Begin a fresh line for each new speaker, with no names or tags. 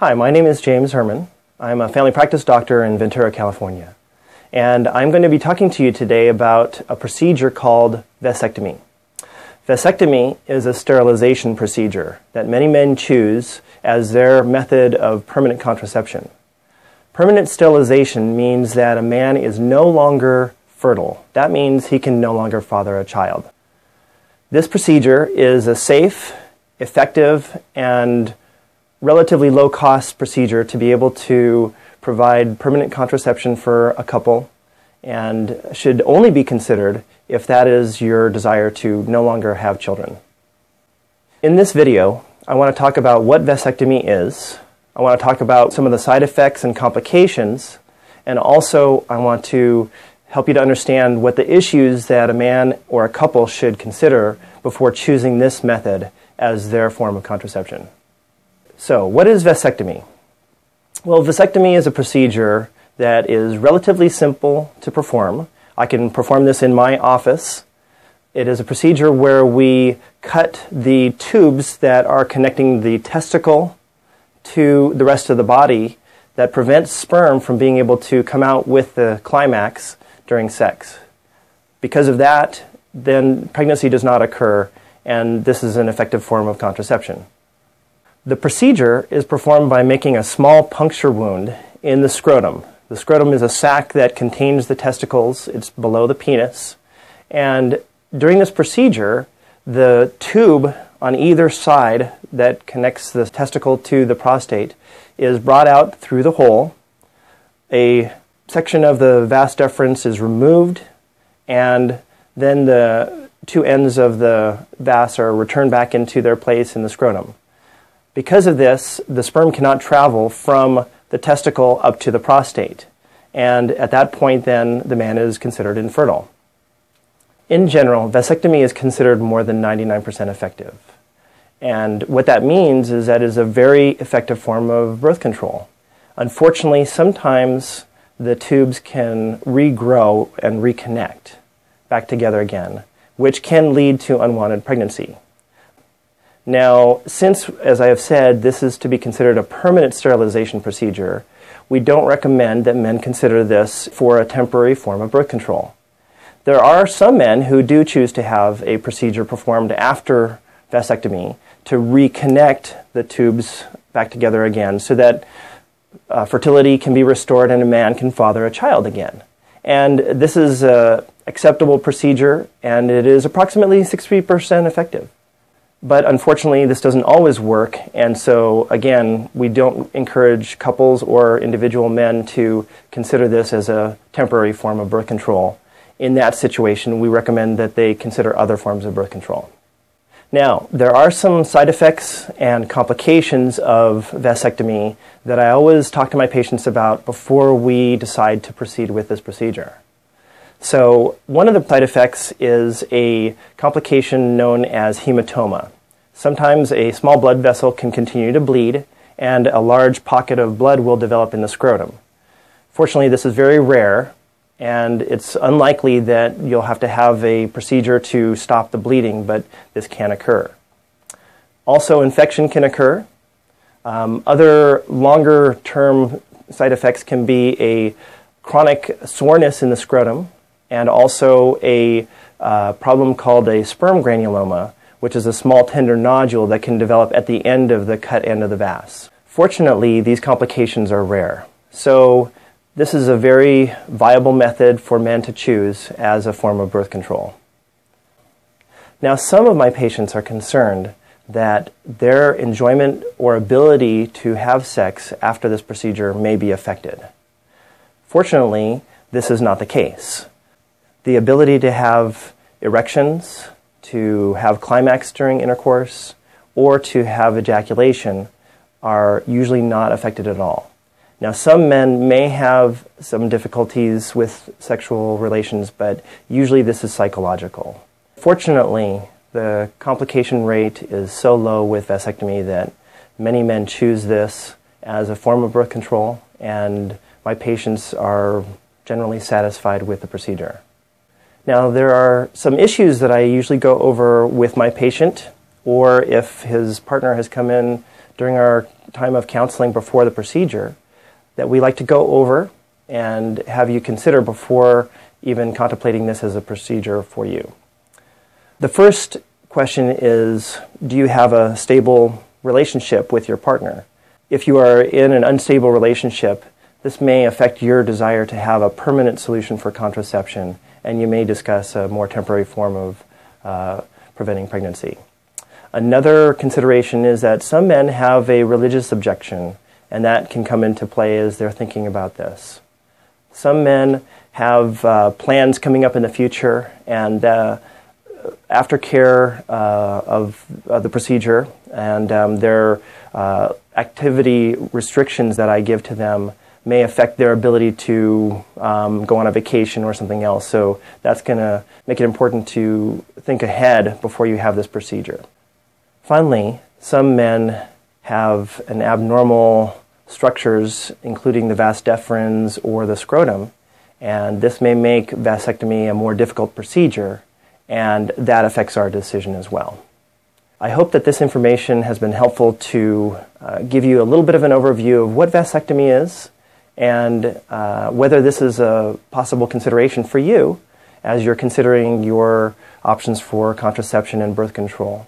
Hi, my name is James Herman. I'm a family practice doctor in Ventura, California. And I'm going to be talking to you today about a procedure called vasectomy. Vasectomy is a sterilization procedure that many men choose as their method of permanent contraception. Permanent sterilization means that a man is no longer fertile. That means he can no longer father a child. This procedure is a safe, effective, and relatively low-cost procedure to be able to provide permanent contraception for a couple, and should only be considered if that is your desire to no longer have children. In this video, I want to talk about what vasectomy is. I want to talk about some of the side effects and complications, and also I want to help you to understand what the issues that a man or a couple should consider before choosing this method as their form of contraception. So, what is vasectomy? Well, vasectomy is a procedure that is relatively simple to perform. I can perform this in my office. It is a procedure where we cut the tubes that are connecting the testicle to the rest of the body that prevents sperm from being able to come out with the climax during sex. Because of that, then pregnancy does not occur, and this is an effective form of contraception. The procedure is performed by making a small puncture wound in the scrotum. The scrotum is a sac that contains the testicles. It's below the penis. And during this procedure, the tube on either side that connects the testicle to the prostate is brought out through the hole. A section of the vas deferens is removed, and then the two ends of the vas are returned back into their place in the scrotum. Because of this, the sperm cannot travel from the testicle up to the prostate, and at that point then the man is considered infertile. In general, vasectomy is considered more than 99% effective. And what that means is that it is a very effective form of birth control. Unfortunately, sometimes the tubes can regrow and reconnect back together again, which can lead to unwanted pregnancy. Now, since, as I have said, this is to be considered a permanent sterilization procedure, we don't recommend that men consider this for a temporary form of birth control. There are some men who do choose to have a procedure performed after vasectomy to reconnect the tubes back together again so that fertility can be restored and a man can father a child again. And this is an acceptable procedure, and it is approximately 60% effective. But unfortunately, this doesn't always work, and so, again, we don't encourage couples or individual men to consider this as a temporary form of birth control. In that situation, we recommend that they consider other forms of birth control. Now, there are some side effects and complications of vasectomy that I always talk to my patients about before we decide to proceed with this procedure. So one of the side effects is a complication known as hematoma. Sometimes a small blood vessel can continue to bleed, and a large pocket of blood will develop in the scrotum. Fortunately, this is very rare, and it's unlikely that you'll have to have a procedure to stop the bleeding, but this can occur. Also, infection can occur. Other longer-term side effects can be a chronic soreness in the scrotum, and also a problem called a sperm granuloma, which is a small tender nodule that can develop at the end of the cut end of the vas. Fortunately, these complications are rare. So this is a very viable method for men to choose as a form of birth control. Now, some of my patients are concerned that their enjoyment or ability to have sex after this procedure may be affected. Fortunately, this is not the case. The ability to have erections, to have climax during intercourse, or to have ejaculation are usually not affected at all. Now, some men may have some difficulties with sexual relations, but usually this is psychological. Fortunately, the complication rate is so low with vasectomy that many men choose this as a form of birth control, and my patients are generally satisfied with the procedure. Now, there are some issues that I usually go over with my patient, or if his partner has come in during our time of counseling before the procedure that we like to go over and have you consider before even contemplating this as a procedure for you. The first question is, do you have a stable relationship with your partner? If you are in an unstable relationship, this may affect your desire to have a permanent solution for contraception, and you may discuss a more temporary form of preventing pregnancy. Another consideration is that some men have a religious objection, and that can come into play as they're thinking about this. Some men have plans coming up in the future, and aftercare of the procedure and their activity restrictions that I give to them may affect their ability to go on a vacation or something else. So that's going to make it important to think ahead before you have this procedure. Finally, some men have an abnormal structures, including the vas deferens or the scrotum, and this may make vasectomy a more difficult procedure, and that affects our decision as well. I hope that this information has been helpful to give you a little bit of an overview of what vasectomy is and whether this is a possible consideration for you as you're considering your options for contraception and birth control.